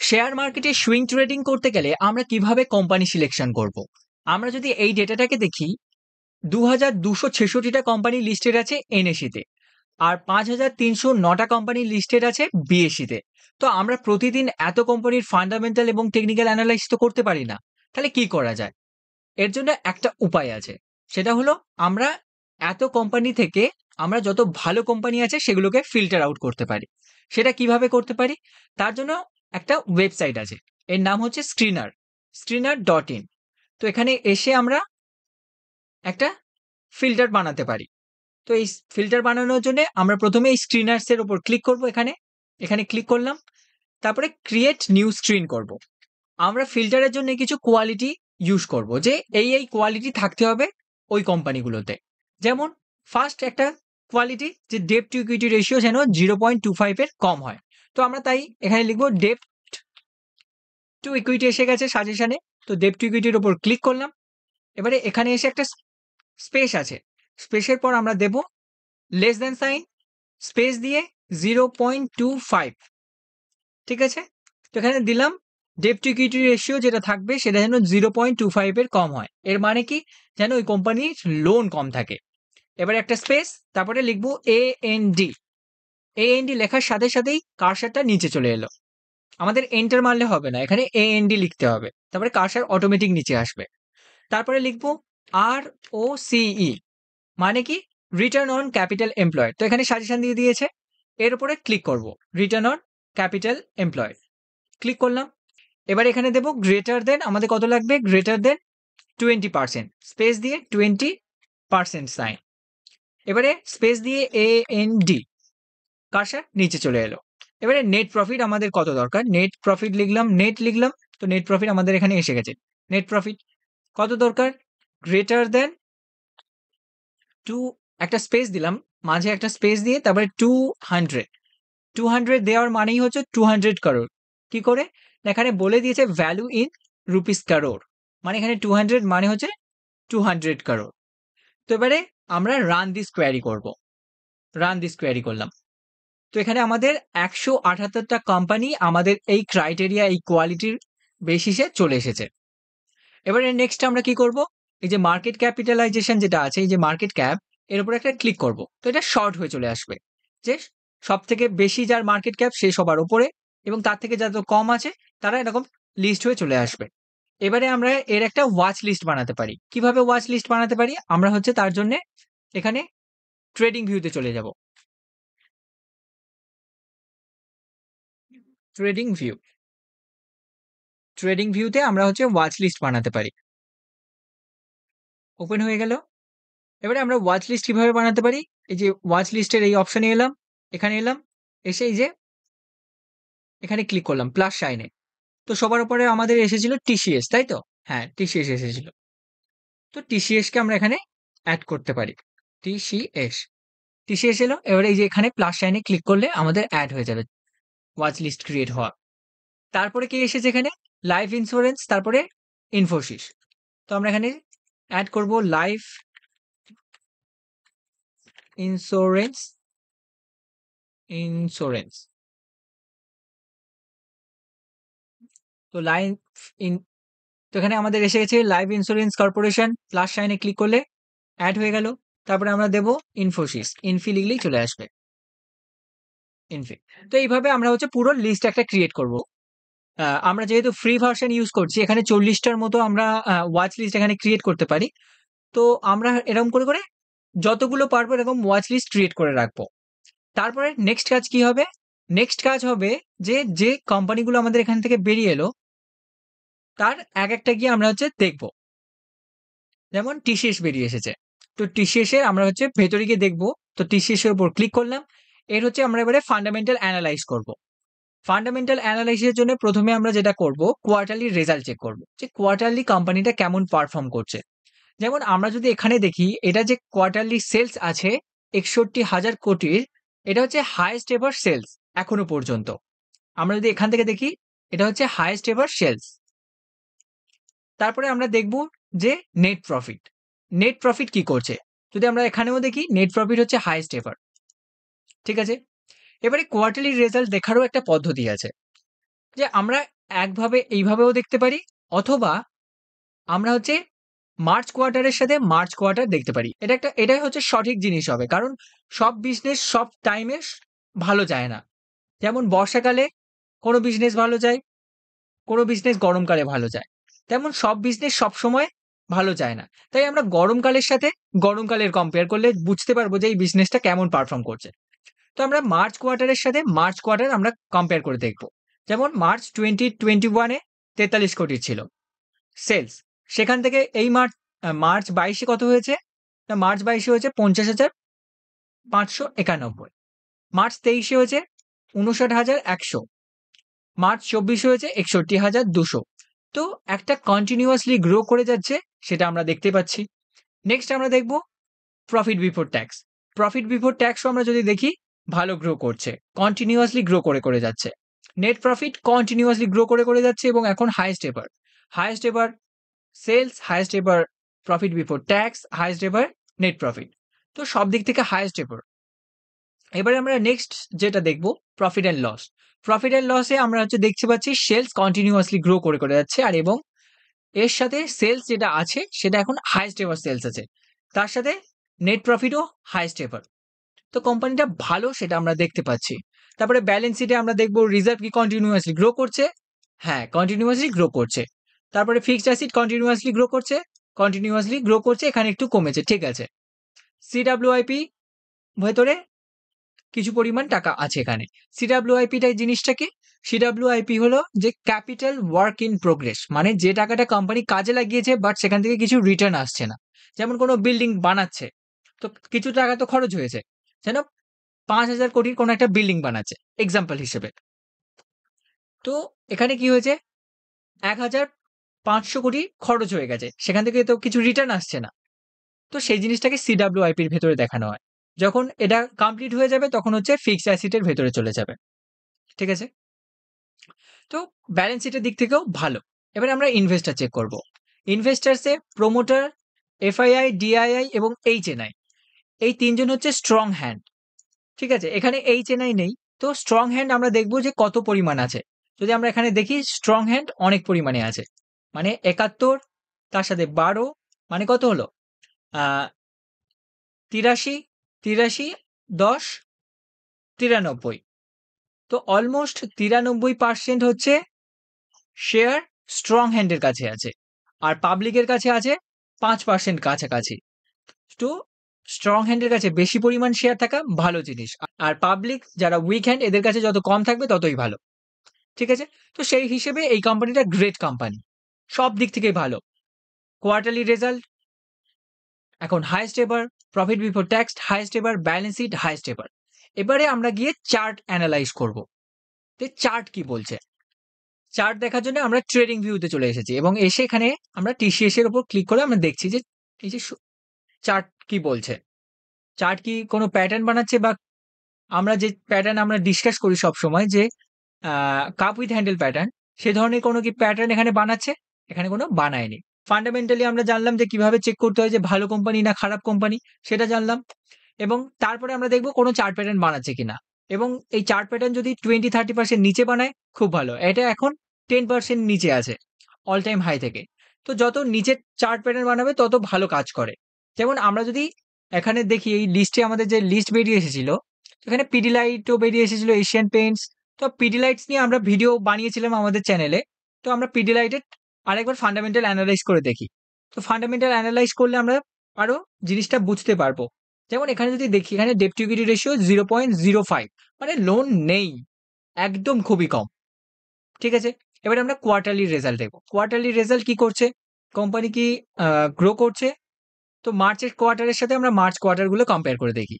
Share মার্কেটে swing trading করতে গেলে আমরা কিভাবে কোম্পানি সিলেকশন করব? আমরা যদি এই ডেটাটাকে দেখি, 2266টা কোম্পানি লিস্টেড আছে এনএসইতে, আর 5309টা কোম্পানি লিস্টেড আছে বিএসইতে। তো আমরা প্রতিদিন এত কোম্পানির ফান্ডামেন্টাল এবং টেকনিক্যাল অ্যানালাইসিস তো করতে পারি না। তাহলে কি করা যায়? এর জন্য একটা উপায় আছে। সেটা হলো, আমরা এত কোম্পানি থেকে আমরা যত ভালো কোম্পানি আছে সেগুলোকে ফিল্টার আউট করতে পারি। সেটা কিভাবে করতে পারি? তার জন্য একটা ওয়েবসাইট আছে। এর নাম হচ্ছে screener.in। তো এখানে এসে আমরা একটা ফিল্টার বানাতে পারি। তো এই ফিল্টার বানানোর জন্য আমরা প্রথমে এই স্ক্রিনার্স এর উপর ক্লিক করব। এখানে ক্লিক করলাম। তারপরে ক্রিয়েট নিউ স্ক্রিন করব। আমরা ফিল্টারের জন্য কিছু কোয়ালিটি ইউজ করব, যে এই কোয়ালিটি থাকতে হবে ওই কোম্পানিগুলোতে। যেমন ফার্স্ট একটা কোয়ালিটি, যে ডেট টু ইকুইটি রেশিও যেন 0.25 এর কম হয়। তো আমরা তাই এখানে লিখব ডেট টু ইকুইটি। এসে গেছে সাজেশনে। তো ডেট টু ইকুইটির উপর ক্লিক করলাম। এবারে এখানে এসে একটা স্পেস আছে। স্পেসের পর আমরা দেব লেস দেন সাইন, স্পেস দিয়ে 0.25। ঠিক আছে? তো এখানে দিলাম ডেট টু ইকুইটি রেশিও যেটা থাকবে সেটা যেন 0.25 এর কম হয়। এর মানে কি? যেন ওই কোম্পানির লোন কম থাকে। এবারে একটা স্পেস, তারপরে লিখবো AND। AND লেখার সাথে সাথেই কার্সারটা নিচে চলে এলো। আমাদের এন্টার মারলে হবে না, এখানে AND লিখতে হবে। তারপরে কার্সার অটোমেটিক নিচে আসবে। তারপরে লিখবো ROCE, মানে কি? Return on capital employed. তো এখানে সাজেশন দিয়ে দিয়েছে। এর উপরে ক্লিক করব, return on capital employed. Click করলাম। এবার এখানে দেব গ্রেটার দেন, আমাদের কত লাগবে? গ্রেটার দেন 20%, স্পেস দিয়ে 20% সাইন। এবারে স্পেস দিয়ে AND, কার্সার নিচে চলে এলো। এবারে নেট প্রফিট আমাদের কত দরকার? নেট প্রফিট লিখলাম, নেট লিখলাম। তো নেট প্রফিট আমাদের এখানে এসে গেছে। নেট প্রফিট কত দরকার? গ্রেটার দেন 2, একটা স্পেস দিলাম, মাঝে একটা স্পেস দিয়ে তারপরে 200 দেওয়ার মানেই হচ্ছে 200 করোড়। কি করে? এখানে বলে দিয়েছে ভ্যালু ইন রুপিস করোড়, মানে এখানে 200 মানে হচ্ছে 200 করোড়। তো এবারে আমরা রান দিস কোয়ারি করব। রান দিস কোয়ারি করলাম। তো এখানে আমাদের 178টা কোম্পানি আমাদের এই ক্রাইটেরিয়া, এই কোয়ালিটির বেসিসে চলে এসেছে। এবারে নেক্সট আমরা কি করব? এই যে মার্কেট ক্যাপিটালাইজেশন যেটা আছে, এই যে মার্কেট ক্যাপ, এর উপর একটা ক্লিক করব। তো এটা শর্ট হয়ে চলে আসবে, যে সব থেকে বেশি যার মার্কেট ক্যাপ সে সবার উপরে, এবং তার থেকে যত কম আছে তারা এরকম লিস্ট হয়ে চলে আসবে। এবারে আমরা এর একটা ওয়াচ লিস্ট বানাতে পারি। কিভাবে ওয়াচ লিস্ট বানাতে পারি? আমরা হচ্ছে তার জন্য এখানে ট্রেডিং ভিউতে চলে যাব। ট্রেডিং ভিউ, ট্রেডিং ভিউতে আমরা হচ্ছে ওয়াচ লিস্ট বানাতে পারি। ওপেন হয়ে গেল। এবারে আমরা ওয়াচ লিস্ট কিভাবে বানাতে পারি? এই যে ওয়াচ লিস্টের এই অপশনে এলাম, এখানে এলাম, এসে এই যে এখানে ক্লিক করলাম প্লাস সাইনে। তো সবার উপরে আমাদের এসেছিল টিসিএস, তাই তো? হ্যাঁ, টিসিএস এসেছিল। তো টিসিএস কে আমরা এখানে অ্যাড করতে পারি। টিসিএস, টিসিএস এলো। এবারে এই যে এখানে প্লাস সাইনে ক্লিক করলে আমাদের অ্যাড হয়ে যাবে ওয়াচ লিস্ট ক্রিয়েট হওয়া। তারপরে কি এসেছে এখানে? লাইফ ইন্স্যুরেন্স, তারপরে ইনফোসিস। তো আমরা এখানে অ্যাড করব লাইফ ইন্স্যুরেন্স, ইন্স্যুরেন্স। তো লাইফ ইন, তো এখানে আমাদের এসে গেছে লাইফ ইন্স্যুরেন্স কর্পোরেশন। প্লাস সাইনে ক্লিক করলে অ্যাড হয়ে গেল। তারপরে আমরা দেব ইনফোসিস, ইনফি লিখলেই চলে আসবে ইনফি। তো এইভাবে আমরা হচ্ছে পুরো লিস্ট একটা ক্রিয়েট করব। আমরা যেহেতু ফ্রি ভার্সন ইউজ করছি, এখানে 40টার মতো আমরা ওয়াচ লিস্ট এখানে ক্রিয়েট করতে পারি। তো আমরা এরকম করে করে যতগুলো পারবো এরকম ওয়াচ লিস্ট ক্রিয়েট করে রাখবো। তারপরে নেক্সট কাজ কি হবে? নেক্সট কাজ হবে যে যে কোম্পানিগুলো আমাদের এখান থেকে বেরিয়ে এলো তার এক একটা গিয়ে আমরা হচ্ছে দেখবো। যেমন টিসিএস বেরিয়ে এসেছে, তো টিসিএস এর আমরা হচ্ছে ভেতরে গিয়ে দেখবো। তো টিসিএস এর উপর ক্লিক করলাম। এর হচ্ছে আমরা এবারে ফান্ডামেন্টাল অ্যানালাইজ করব। ফান্ডামেন্টাল অ্যানালাইসিসের জন্য প্রথমে আমরা যেটা করব, কোয়ার্টারলি রেজাল্ট চেক করব, যে কোয়ার্টারলি কোম্পানিটা কেমন পারফর্ম করছে। যেমন আমরা যদি এখানে দেখি, এটা যে কোয়ার্টারলি সেলস আছে 61,000 কোটির, এটা হচ্ছে হাইয়েস্ট এভার সেলস এখনো পর্যন্ত। আমরা যদি এখান থেকে দেখি, এটা হচ্ছে হাইয়েস্ট এভার সেলস। তারপরে আমরা দেখব যে নেট প্রফিট, নেট প্রফিট কি করছে। যদি আমরা এখানেও দেখি, নেট প্রফিট হচ্ছে হাইয়েস্ট এভার। ঠিক আছে? এবারে কোয়ার্টারলি রেজাল্ট দেখারও একটা পদ্ধতি আছে, যে আমরা একভাবে এইভাবেও দেখতে পারি, অথবা আমরা হচ্ছে মার্চ কোয়ার্টারের সাথে মার্চ কোয়ার্টার দেখতে পারি। এটাই হচ্ছে সঠিক জিনিস হবে। কারণ সব বিজনেস সব টাইমে ভালো যায় না। যেমন বর্ষাকালে কোনো বিজনেস ভালো যায়, কোনো বিজনেস গরমকালে ভালো যায়। তেমন সব বিজনেস সবসময় ভালো যায় না। তাই আমরা গরমকালের সাথে গরমকালের কম্পেয়ার করলে বুঝতে পারবো যে এই বিজনেসটা কেমন পারফর্ম করছে। তো আমরা মার্চ কোয়ার্টারের সাথে মার্চ কোয়ার্টার আমরা কম্পেয়ার করে দেখব। যেমন মার্চ 2021 এ 43 কোটির ছিল সেলস। সেখান থেকে এই মার্চ 22 এ কত হয়েছে? না, মার্চ 22 এ হয়েছে ৫০,৫৯১। মার্চ 23 এ হয়েছে ৫৯,১০০। মার্চ 24 এ হয়েছে ৬১,২০০। তো একটা কন্টিনিউয়াসলি গ্রো করে যাচ্ছে, সেটা আমরা দেখতে পাচ্ছি। নেক্সট আমরা দেখব profit before tax. Profit before ট্যাক্সও আমরা যদি দেখি, ভালো গ্রো করছে। কন্টিনিউয়াসলি গ্রো করে যাচ্ছে। নেট প্রফিট কন্টিনিউয়াসলি গ্রো করে যাচ্ছে এবং এখন highest ever. Highest ever sales, highest ever profit before tax, highest ever net profit. তো সব দিক থেকে হাইয়েস্ট এভার। এবারে আমরা নেক্সট যেটা দেখব, profit and loss. Profit and লসে আমরা হচ্ছে দেখতে পাচ্ছি সেলস কন্টিনিউয়াসলি গ্রো করে যাচ্ছে, আর এবং এর সাথে সেলস যেটা আছে সেটা এখন হাইয়েস্ট এভার সেলস আছে। তার সাথে নেট প্রফিটও হাইয়েস্ট এভার। তো কোম্পানিটা ভালো, সেটা আমরা দেখতে পাচ্ছি। তারপরে ব্যালেন্স শিটে আমরা দেখব রিজার্ভ কি কন্টিনিউয়াসলি গ্রো করছে? হ্যাঁ, কন্টিনিউয়াসলি গ্রো করছে। তারপরে ফিক্সড অ্যাসেট কন্টিনিউয়াসলি গ্রো করছে, কন্টিনিউয়াসলি গ্রো করছে, এখানে একটু কমেছে, ঠিক আছে। সিডব্লিউআইপি ভেতরে কিছু পরিমাণ টাকা আছে এখানে। সিডব্লিউআইপিটা জিনিসটা কি? সিডব্লিউআইপি হলো যে ক্যাপিটাল ওয়ার্ক ইন প্রোগ্রেস, মানে যে টাকাটা কোম্পানি কাজে লাগিয়েছে বাট সেখান থেকে কিছু রিটার্ন আসছে না। যেমন কোনো বিল্ডিং বানাচ্ছে, তো কিছু টাকা তো খরচ হয়েছে, যেন ৫,০০০ কোটির কোনো একটা বিল্ডিং বানাচ্ছে এক্সাম্পল হিসেবে। তো এখানে কি হয়েছে, ১,৫০০ কোটি খরচ হয়ে গেছে, সেখান থেকে তো কিছু রিটার্ন আসছে না। তো সেই জিনিসটাকে সিডব্লিউআইপির ভেতরে দেখানো হয়। যখন এটা কমপ্লিট হয়ে যাবে তখন হচ্ছে ফিক্সড অ্যাসেটের ভেতরে চলে যাবে, ঠিক আছে। তো ব্যালেন্স শিটের দিক থেকেও ভালো। এবারে আমরা ইনভেস্টর চেক করব। ইনভেস্টার্সে প্রমোটার, এফআইআই, ডিআইআই এবং এইচএনআই, এই তিনজন হচ্ছে স্ট্রং হ্যান্ড, ঠিক আছে। এখানে এইচএনআই নেই। তো স্ট্রং হ্যান্ড আমরা দেখব যে কত পরিমাণ আছে। যদি আমরা এখানে দেখি, স্ট্রং হ্যান্ড অনেক পরিমাণে আছে, মানে ৭১, তার সাথে ১২, মানে কত হলো? ৮৩, ৮৩, ১০, ৯৩। তো অলমোস্ট ৯৩% হচ্ছে শেয়ার স্ট্রং হ্যান্ডের কাছে আছে, আর পাবলিকের কাছে আছে ৫% কাছাকাছি। তো স্ট্রং হ্যান্ডের কাছে বেশি পরিমাণ শেয়ার থাকা ভালো জিনিস, আর পাবলিক যারা উইক হ্যান্ড এদের কাছে যত কম থাকবে ততই ভালো, ঠিক আছে। তো সেই হিসেবে এই কোম্পানিটা গ্রেট কোম্পানি, সব দিক থেকেই ভালো। কোয়ার্টারলি রেজাল্ট এখন highest ever, profit before tax highest ever, balance sheet highest ever. এবারে আমরা গিয়ে চার্ট অ্যানালাইজ করব, যে চার্ট কি বলছে। চার্ট দেখার জন্য আমরা ট্রেডিং ভিউতে চলে এসেছি এবং এসে এখানে আমরা টিসিএস এর উপর ক্লিক করে আমরা দেখছি যে এই যে চার্ট কি বলছে। চার্ট কি কোনো প্যাটার্ন বানাচ্ছে, বা আমরা যে প্যাটার্ন আমরা ডিসকাস করি সবসময়, যে কাপ উইথ হ্যান্ডেল প্যাটার্ন, সে ধরনের কোনো কি প্যাটার্ন এখানে বানাচ্ছে? এখানে কোনো বানায়নি। ফান্ডামেন্টালি আমরা জানলাম যে কিভাবে চেক করতে হয় যে ভালো কোম্পানি না খারাপ কোম্পানি, সেটা জানলাম। এবং তারপরে আমরা দেখব কোনো চার্ট প্যাটার্ন বানাচ্ছে কিনা। এবং এই চার্ট প্যাটার্ন যদি 20-30% নিচে বানায়, খুব ভালো। এটা এখন 10% নিচে আছে অল টাইম হাই থেকে। তো যত নিচে চার্ট প্যাটার্ন বানাবে তত ভালো কাজ করে। যেমন আমরা যদি এখানে দেখি, এই লিস্টে আমাদের যে লিস্ট বেরিয়ে এসেছিল, এখানে পিডিলাইটও বেরিয়ে এসেছিল, এশিয়ান পেইন্টস। তো পিডিলাইটস নিয়ে আমরা ভিডিও বানিয়েছিলাম আমাদের চ্যানেলে। তো আমরা পিডিলাইটের আরেকবার ফান্ডামেন্টাল অ্যানালাইজ করে দেখি। তো ফান্ডামেন্টাল অ্যানালাইজ করলে আমরা আরো জিনিসটা বুঝতে পারবো। যেমন এখানে যদি দেখি, এখানে ডেট টু ইকুইটি রেশিও 0.05, মানে লোন নেই, একদম খুবই কম, ঠিক আছে। এবারে আমরা কোয়ার্টারলি রেজাল্ট দেখব। কোয়ার্টারলি রেজাল্ট কি করছে, কোম্পানি কি গ্রো করছে? তো মার্চের কোয়ার্টারের সাথে আমরা মার্চ কোয়ার্টারগুলো কম্পেয়ার করে দেখি।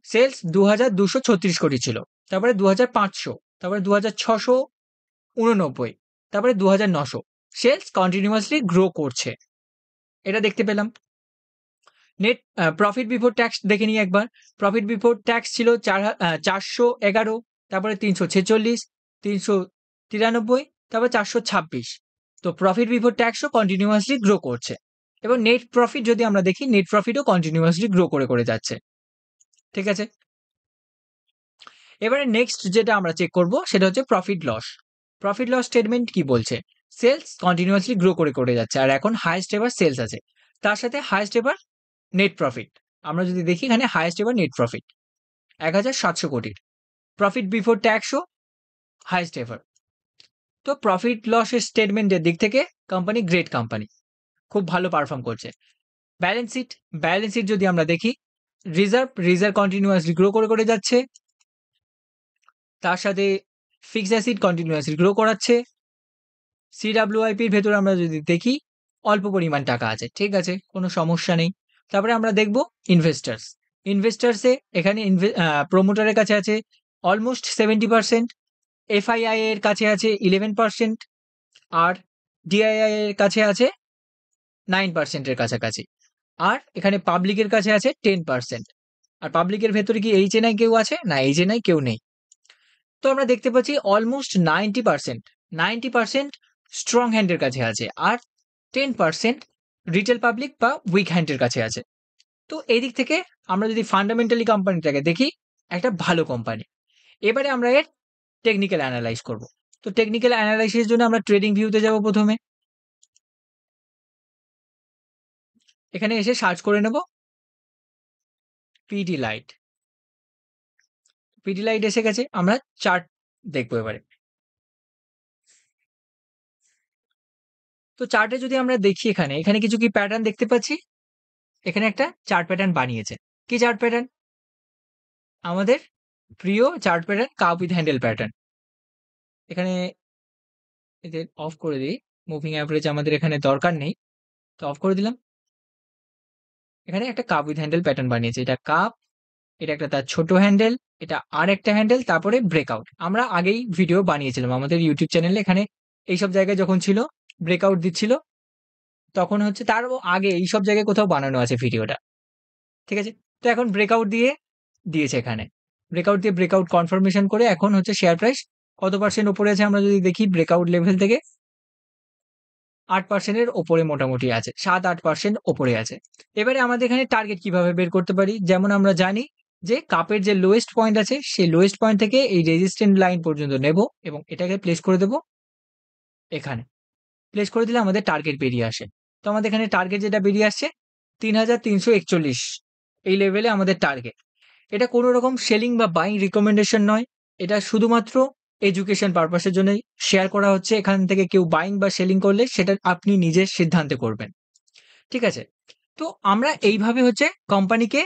সেলস ২,২৩৬ কোটি ছিল, তারপরে ২,৫০০, তারপরে ২,৬৮৯, তারপরে ২,৯০০। সেলস কন্টিনিউয়াসলি গ্রো করছে, এটা দেখতে পেলাম। নেট প্রফিট বিফোর ট্যাক্স দেখে নিই একবার। প্রফিট বিফোর ট্যাক্স ছিল ৪১১, তারপরে ৩৪৬, ৩৯৩, তারপরে ৪২৬। তো প্রফিট বিফোর ট্যাক্সও কন্টিনিউয়াসলি গ্রো করছে। এবং নেট প্রফিট যদি আমরা দেখি, নেট প্রফিটও কন্টিনিউয়াসলি গ্রো করে যাচ্ছে, ঠিক আছে। এবারে নেক্সট যেটা আমরা চেক করব সেটা হচ্ছে profit loss. Profit loss statement কি বলছে? সেলস কন্টিনিউয়াসলি গ্রো করে যাচ্ছে, আর এখন হাইয়েস্ট এভার সেলস আছে, তার সাথে হাইয়েস্ট এভার নেট প্রফিট। আমরা যদি দেখি এখানে হাইয়েস্ট এভার নেট প্রফিট 1,700 কোটির, প্রফিট বিফোর ট্যাক্সও হাইয়েস্ট এভার। তো প্রফিট লসের স্টেটমেন্টের দিক থেকে কোম্পানি গ্রেট কোম্পানি, খুব ভালো পারফর্ম করছে। ব্যালেন্স শিট যদি আমরা দেখি, রিজার্ভ কন্টিনিউয়াসলি গ্রো করে যাচ্ছে, তার সাথে ফিক্সড অ্যাসেট কন্টিনিউয়াসলি গ্রো করাচ্ছে। সিডব্লিউআইপির ভেতরে আমরা যদি দেখি অল্প পরিমাণ টাকা আছে, ঠিক আছে, কোনো সমস্যা নেই। তারপরে আমরা দেখব ইনভেস্টার্সে এখানে প্রোমোটারের কাছে আছে অলমোস্ট 70%, এফআইআই এর কাছে আছে 11%, আর ডিআইআই এর কাছে আছে 9% এর কাছাকাছি, আর এখানে পাবলিকের কাছে আছে 10%। আর পাবলিকের ভেতরে কি এইচএনআই কেউ আছে? না, এইচএনআই কেউ নেই। তো আমরা দেখতে পাচ্ছি অলমোস্ট 90% স্ট্রং হ্যান্ডের কাছে আছে, আর 10% রিটেল পাবলিক বা উইক হ্যান্ডের কাছে আছে। তো এই দিক থেকে আমরা যদি ফান্ডামেন্টালি কোম্পানিটাকে দেখি, একটা ভালো কোম্পানি। এবারে আমরা এর টেকনিক্যাল অ্যানালাইজ করব। তো টেকনিক্যাল অ্যানালাইসিসের জন্য আমরা ট্রেডিং ভিউতে যাব প্রথমে। এখানে এসে সার্চ করে নেব পিডি লাইট। পিডি লাইট এসে গেছে, আমরা চার্ট দেখবো এবারে। তো চার্টে যদি আমরা দেখি এখানে কিছু কি প্যাটার্ন দেখতে পাচ্ছি। এখানে একটা চার্ট প্যাটার্ন বানিয়েছে। কি চার্ট প্যাটার্ন? আমাদের প্রিয় chart pattern, cup with handle pattern. এখানে এদের অফ করে দিই, মুভিং অ্যাভারেজ আমাদের এখানে দরকার নেই, তো অফ করে দিলাম। এখানে একটা কাপ উইথ হ্যান্ডেল প্যাটার্ন বানিয়েছে। এটা কাপ, এটা একটা তার ছোট হ্যান্ডেল, এটা আর একটা হ্যান্ডেল, তারপরে ব্রেকআউট। আমরা আগেই ভিডিও বানিয়েছিলাম আমাদের ইউটিউব চ্যানেলে। এখানে এইসব জায়গায় যখন ছিল ব্রেকআউট দিচ্ছিল, তখন হচ্ছে তারও আগে এইসব জায়গায় কোথাও বানানো আছে ভিডিওটা, ঠিক আছে। তো এখন ব্রেকআউট দিয়েছে এখানে, ব্রেকআউট কনফার্মেশন করে এখন হচ্ছে শেয়ার প্রাইস কত পার্সেন্ট উপরে আছে আমরা যদি দেখি, ব্রেকআউট লেভেল থেকে 8% এর ওপরে মোটামুটি আছে, 7-8% ওপরে আছে। এবারে আমাদের এখানে টার্গেট কিভাবে বের করতে পারি? যেমন আমরা জানি যে কাপের যে লোয়েস্ট পয়েন্ট আছে, সেই লোয়েস্ট পয়েন্ট থেকে এই রেজিস্ট্যান্ট লাইন পর্যন্ত নেব এবং এটাকে প্লেস করে দেব এখানে। প্লেস করে দিলে আমাদের টার্গেট বেরিয়ে আসে। তো আমাদের এখানে টার্গেট যেটা বেরিয়ে আসছে 3,341, এই লেভেলে আমাদের টার্গেট। এটা কোনো রকম সেলিং বা বাইং রিকমেন্ডেশন নয়, এটা শুধুমাত্র এডুকেশন পারপাসের জন্যই শেয়ার করা হচ্ছে। এখান থেকে কেউ বাইং বা সেলিং করলে সেটা আপনি নিজের সিদ্ধান্তে করবেন, ঠিক আছে। তো আমরা এইভাবে হচ্ছে কোম্পানিকে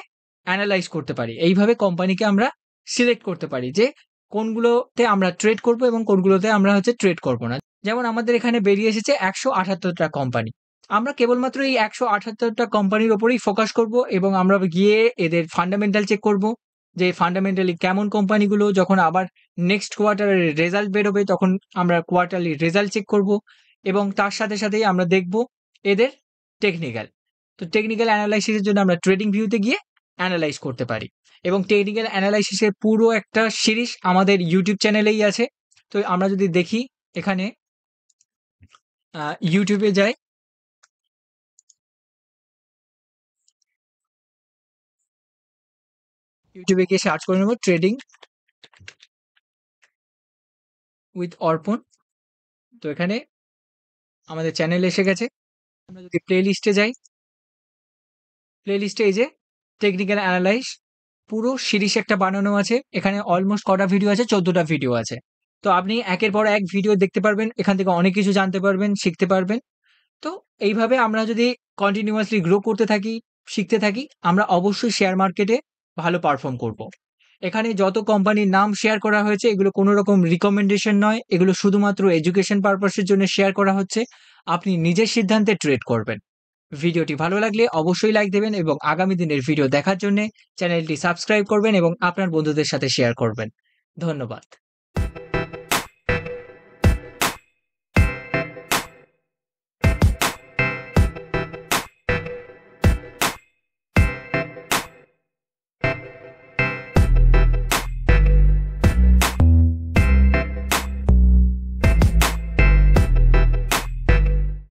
অ্যানালাইজ করতে পারি, এইভাবে কোম্পানিকে আমরা সিলেক্ট করতে পারি যে কোনগুলোতে আমরা ট্রেড করব এবং কোনগুলোতে আমরা হচ্ছে ট্রেড করব না। যেমন আমাদের এখানে বেরিয়ে এসেছে 178টা কোম্পানি, আমরা কেবলমাত্র এই 178টা কোম্পানির ওপরেই ফোকাস করব এবং আমরা গিয়ে এদের ফান্ডামেন্টাল চেক করব যে ফান্ডামেন্টালি কেমন কোম্পানিগুলো। যখন আবার নেক্সট কোয়ার্টারের রেজাল্ট বেরোবে তখন আমরা কোয়ার্টারলি রেজাল্ট চেক করব এবং তার সাথে সাথেই আমরা দেখব এদের টেকনিক্যাল। তো টেকনিক্যাল অ্যানালাইসিসের জন্য আমরা ট্রেডিং ভিউতে গিয়ে অ্যানালাইজ করতে পারি এবং টেকনিক্যাল অ্যানালাইসিসের পুরো একটা সিরিজ আমাদের ইউটিউব চ্যানেলেই আছে। তো আমরা যদি দেখি এখানে ইউটিউবে যাই, ইউটিউবে গিয়ে সার্চ করে নেব ট্রেডিং উইথ অর্পণ। তো এখানে আমাদের চ্যানেল এসে গেছে। আমরা যদি প্লে লিস্টে যাই, প্লে লিস্টে এই যে টেকনিক্যাল অ্যানালাইজ পুরো সিরিজ একটা বানানো আছে। এখানে অলমোস্ট কটা ভিডিও আছে? 14টা ভিডিও আছে। তো আপনি একের পর এক ভিডিও দেখতে পারবেন, এখান থেকে অনেক কিছু জানতে পারবেন, শিখতে পারবেন। তো এইভাবে আমরা যদি কন্টিনিউয়াসলি গ্রো করতে থাকি, শিখতে থাকি, আমরা অবশ্যই শেয়ার মার্কেটে ভালো পারফর্ম করব। এখানে যত কোম্পানির নাম শেয়ার করা হয়েছে এগুলো কোনো রকম রিকমেন্ডেশন নয়, এগুলো শুধুমাত্র এডুকেশন পারপাসের জন্য শেয়ার করা হচ্ছে। আপনি নিজের সিদ্ধান্তে ট্রেড করবেন। ভিডিওটি ভালো লাগলে অবশ্যই লাইক দেবেন এবং আগামী দিনের ভিডিও দেখার জন্য চ্যানেলটি সাবস্ক্রাইব করবেন এবং আপনার বন্ধুদের সাথে শেয়ার করবেন। ধন্যবাদ।